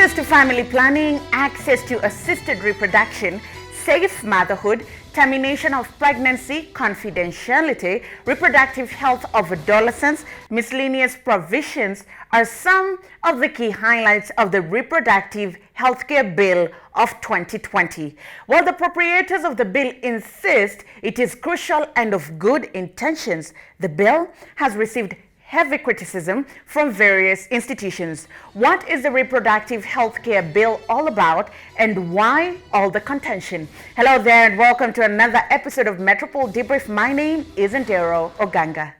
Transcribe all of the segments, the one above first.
Access to family planning, access to assisted reproduction, safe motherhood, termination of pregnancy, confidentiality, reproductive health of adolescents, miscellaneous provisions are some of the key highlights of the Reproductive Healthcare Bill of 2020. While the proprietors of the bill insist it is crucial and of good intentions, the bill has received heavy criticism from various institutions. What is the Reproductive Healthcare Bill all about, and why all the contention? Hello there and welcome to another episode of Metropole Debrief. My name is Ndero Oganga.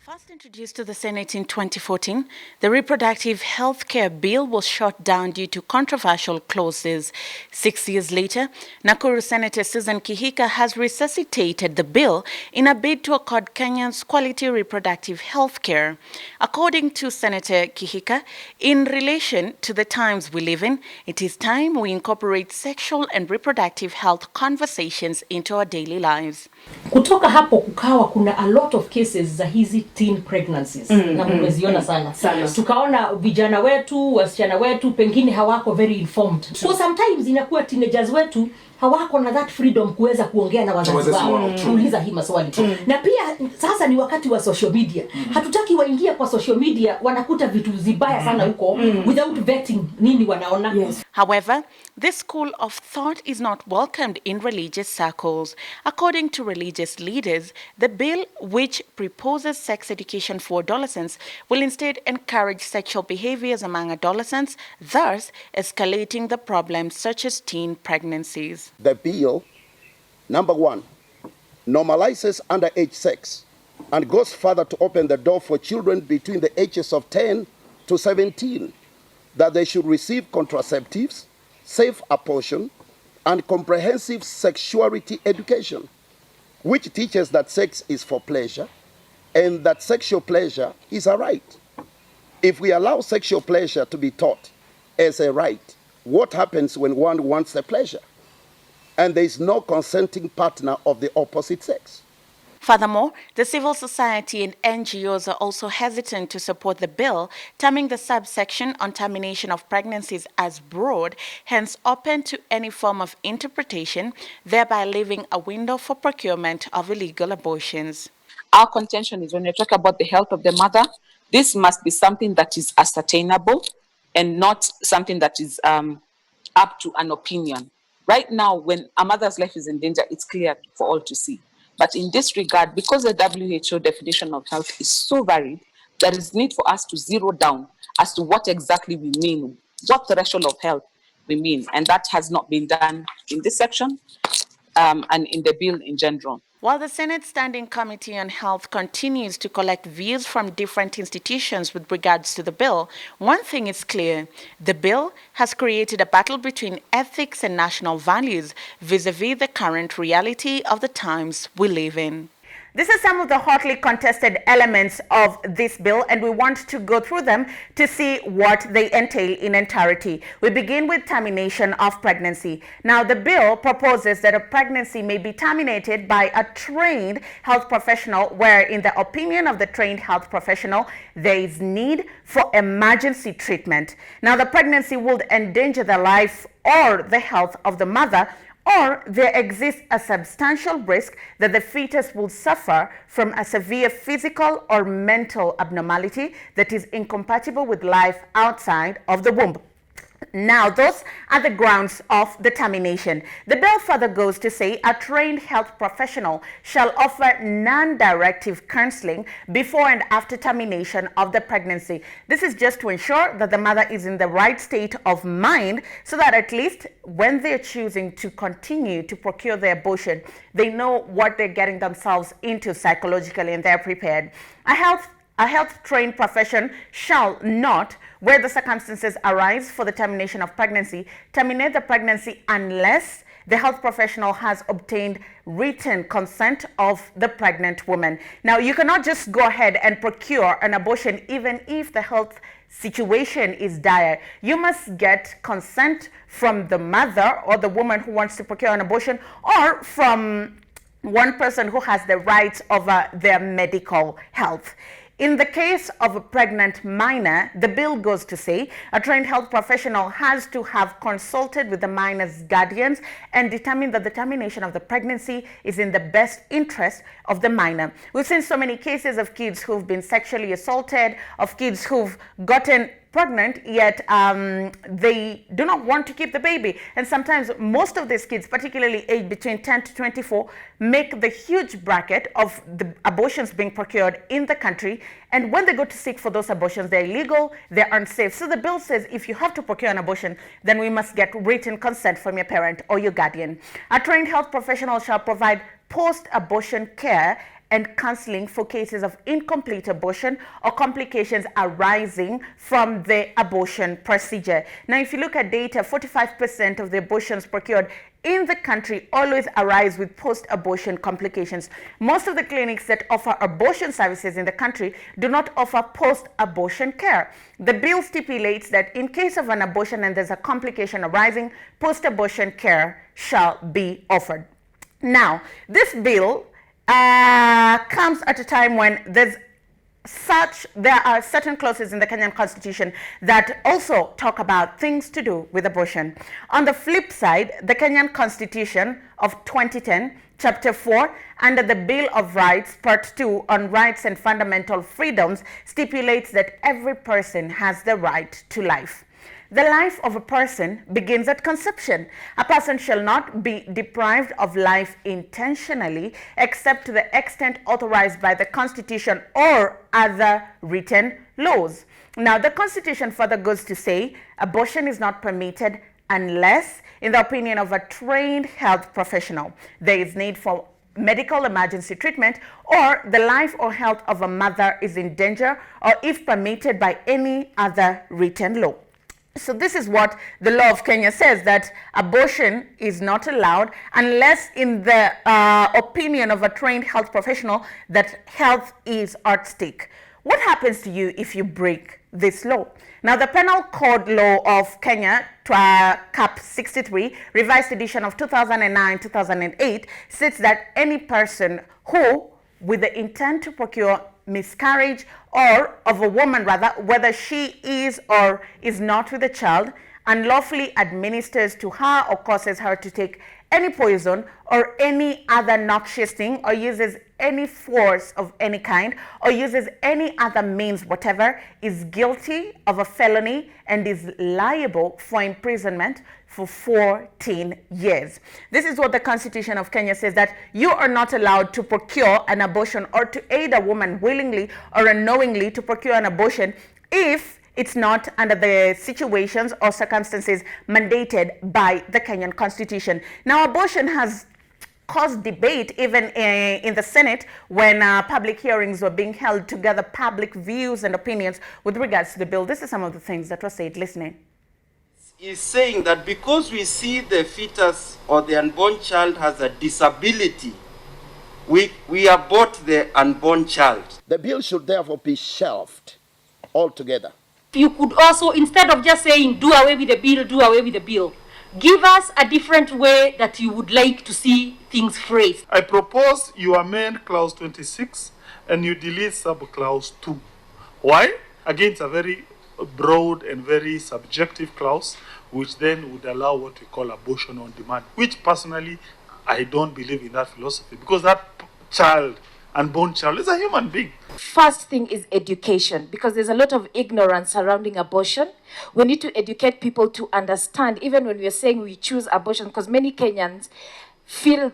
First introduced to the Senate in 2014, the Reproductive Healthcare Bill was shot down due to controversial clauses. 6 years later, Nakuru Senator Susan Kihika has resuscitated the bill in a bid to accord Kenyans quality reproductive health care. According to Senator Kihika, in relation to the times we live in, it is time we incorporate sexual and reproductive health conversations into our daily lives. Kutoka hapo kukawa kuna a lot of cases za hizi teen pregnancies na mmeziona sana. Tukaona vijana wetu, wasichana wetu pengine hawako very informed. So sometimes inakuwa teenagers wetu hawako na that freedom kuweza kuongea na wazazi wao, kuuliza hii maswali. Na pia sasa ni wakati wa social media. Hatutaki waingie kwa social media wanakuta vitu zibaya sana huko without vetting nini wanaona. However, this school of thought is not welcomed in religious circles. According to religious leaders, the bill, which proposes sex education for adolescents, will instead encourage sexual behaviors among adolescents, thus escalating the problems such as teen pregnancies. The bill, number one, normalizes underage sex and goes further to open the door for children between the ages of 10 to 17 that they should receive contraceptives, safe abortion, and comprehensive sexuality education, which teaches that sex is for pleasure and that sexual pleasure is a right. If we allow sexual pleasure to be taught as a right, what happens when one wants a pleasure and there is no consenting partner of the opposite sex? Furthermore, the civil society and NGOs are also hesitant to support the bill, terming the subsection on termination of pregnancies as broad, hence open to any form of interpretation, thereby leaving a window for procurement of illegal abortions. Our contention is when we talk about the health of the mother, this must be something that is ascertainable and not something that is up to an opinion. Right now, when a mother's life is in danger, it's clear for all to see. But in this regard, because the WHO definition of health is so varied, there is need for us to zero down as to what exactly we mean, what threshold of health we mean. And that has not been done in this section and in the bill in general. While the Senate Standing Committee on Health continues to collect views from different institutions with regards to the bill, one thing is clear. The bill has created a battle between ethics and national values vis-a-vis the current reality of the times we live in. This is some of the hotly contested elements of this bill, and we want to go through them to see what they entail in entirety. We begin with termination of pregnancy. Now, the bill proposes that a pregnancy may be terminated by a trained health professional where, in the opinion of the trained health professional, there is need for emergency treatment. Now, the pregnancy would endanger the life or the health of the mother, or there exists a substantial risk that the fetus will suffer from a severe physical or mental abnormality that is incompatible with life outside of the womb. Now, those are the grounds of the termination. The bill further goes to say a trained health professional shall offer non-directive counseling before and after termination of the pregnancy. This is just to ensure that the mother is in the right state of mind so that at least when they're choosing to continue to procure their abortion, they know what they're getting themselves into psychologically and they're prepared. A health-trained profession shall not, where the circumstances arise for the termination of pregnancy, terminate the pregnancy unless the health professional has obtained written consent of the pregnant woman. Now, you cannot just go ahead and procure an abortion even if the health situation is dire. You must get consent from the mother or the woman who wants to procure an abortion, or from one person who has the rights over their medical health. In the case of a pregnant minor, the bill goes to say a trained health professional has to have consulted with the minor's guardians and determined that the termination of the pregnancy is in the best interest of the minor. We've seen so many cases of kids who've been sexually assaulted, of kids who've gotten pregnant, yet they do not want to keep the baby. And sometimes most of these kids, particularly aged between 10 to 24, make the huge bracket of the abortions being procured in the country. And when they go to seek for those abortions, they're illegal, they're unsafe. So the bill says if you have to procure an abortion, then we must get written consent from your parent or your guardian. A trained health professional shall provide post-abortion care and counseling for cases of incomplete abortion or complications arising from the abortion procedure. Now, if you look at data, 45% of the abortions procured in the country always arise with post-abortion complications. Most of the clinics that offer abortion services in the country do not offer post-abortion care. The bill stipulates that in case of an abortion and there's a complication arising, post-abortion care shall be offered. Now, this bill comes at a time when there are certain clauses in the Kenyan Constitution that also talk about things to do with abortion. On the flip side, the Kenyan Constitution of 2010, Chapter 4, under the Bill of Rights, Part 2 on Rights and Fundamental Freedoms, stipulates that every person has the right to life. The life of a person begins at conception. A person shall not be deprived of life intentionally except to the extent authorized by the Constitution or other written laws. Now, the Constitution further goes to say abortion is not permitted unless, in the opinion of a trained health professional, there is need for medical emergency treatment, or the life or health of a mother is in danger, or if permitted by any other written law. So this is what the law of Kenya says, that abortion is not allowed unless in the opinion of a trained health professional that health is at stake. What happens to you if you break this law? Now, the Penal Code Law of Kenya, Cap 63, revised edition of 2009-2008, states that any person who, with the intent to procure miscarriage or of a woman rather, whether she is or is not with a child, unlawfully administers to her or causes her to take any poison or any other noxious thing, or uses any force of any kind, or uses any other means whatever, is guilty of a felony and is liable for imprisonment for 14 years. This is what the Constitution of Kenya says, that you are not allowed to procure an abortion or to aid a woman willingly or unknowingly to procure an abortion if it's not under the situations or circumstances mandated by the Kenyan Constitution. Now, abortion has caused debate even in the Senate when public hearings were being held to gather public views and opinions with regards to the bill. This is some of the things that were said. Listening. Is saying that because we see the fetus or the unborn child has a disability, we abort the unborn child. The bill should therefore be shelved altogether. You could also, instead of just saying do away with the bill, do away with the bill, give us a different way that you would like to see things phrased. I propose you amend clause 26 and you delete sub-clause 2. Why? Again, it's a very broad and very subjective clause, which then would allow what we call abortion on demand, which personally I don't believe in that philosophy, because that child, unborn child, is a human being. First thing is education, because there's a lot of ignorance surrounding abortion. We need to educate people to understand, even when we're saying we choose abortion, because many Kenyans feel,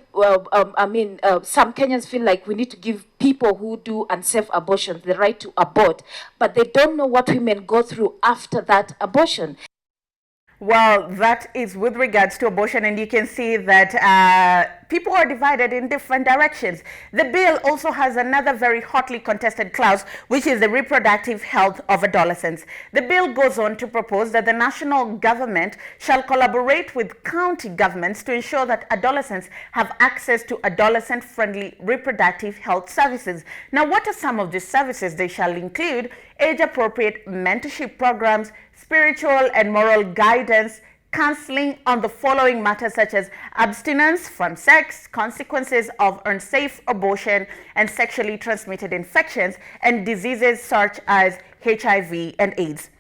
some Kenyans feel like we need to give people who do unsafe abortions the right to abort, but they don't know what women go through after that abortion. Well, that is with regards to abortion, and you can see that people are divided in different directions. The bill also has another very hotly contested clause, which is the reproductive health of adolescents. The bill goes on to propose that the national government shall collaborate with county governments to ensure that adolescents have access to adolescent-friendly reproductive health services. Now, what are some of these services? They shall include age-appropriate mentorship programs, spiritual and moral guidance, counseling on the following matters such as abstinence from sex, consequences of unsafe abortion and sexually transmitted infections, and diseases such as HIV and AIDS.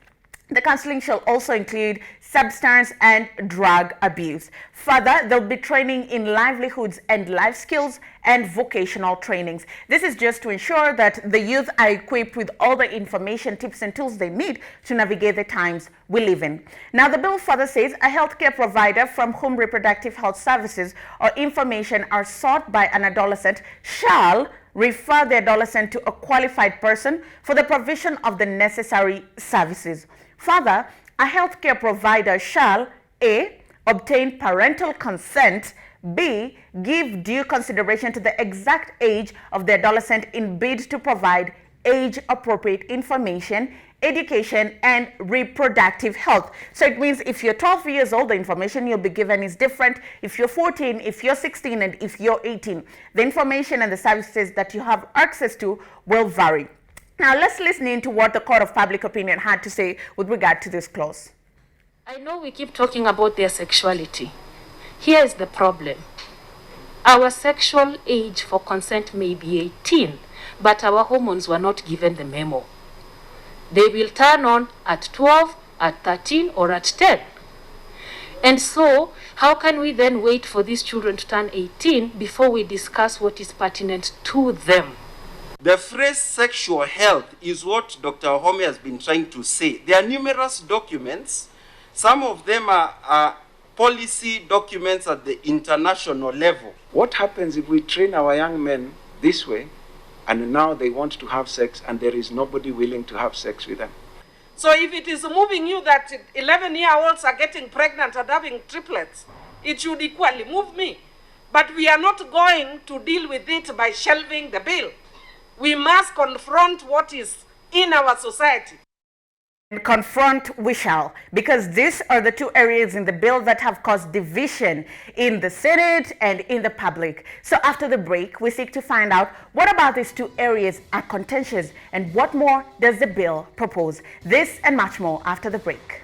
The counseling shall also include substance and drug abuse. Further, there'll be training in livelihoods and life skills and vocational trainings. This is just to ensure that the youth are equipped with all the information, tips and tools they need to navigate the times we live in. Now, the bill further says a healthcare provider from whom reproductive health services or information are sought by an adolescent shall refer the adolescent to a qualified person for the provision of the necessary services. Further, a healthcare provider shall A. obtain parental consent, B. give due consideration to the exact age of the adolescent in bid to provide age-appropriate information, education, and reproductive health. So it means if you're 12 years old, the information you'll be given is different. If you're 14, if you're 16, and if you're 18, the information and the services that you have access to will vary. Now, let's listen into what the Court of Public Opinion had to say with regard to this clause. I know we keep talking about their sexuality. Here is the problem. Our sexual age for consent may be 18, but our hormones were not given the memo. They will turn on at 12, at 13, or at 10. And so, how can we then wait for these children to turn 18 before we discuss what is pertinent to them? The phrase sexual health is what Dr. Home has been trying to say. There are numerous documents. Some of them are policy documents at the international level. What happens if we train our young men this way and now they want to have sex and there is nobody willing to have sex with them? So if it is moving you that 11-year-olds are getting pregnant and having triplets, it should equally move me. But we are not going to deal with it by shelving the bill. We must confront what is in our society. And confront we shall, because these are the two areas in the bill that have caused division in the Senate and in the public. So after the break, we seek to find out what about these two areas are contentious and what more does the bill propose. This and much more after the break.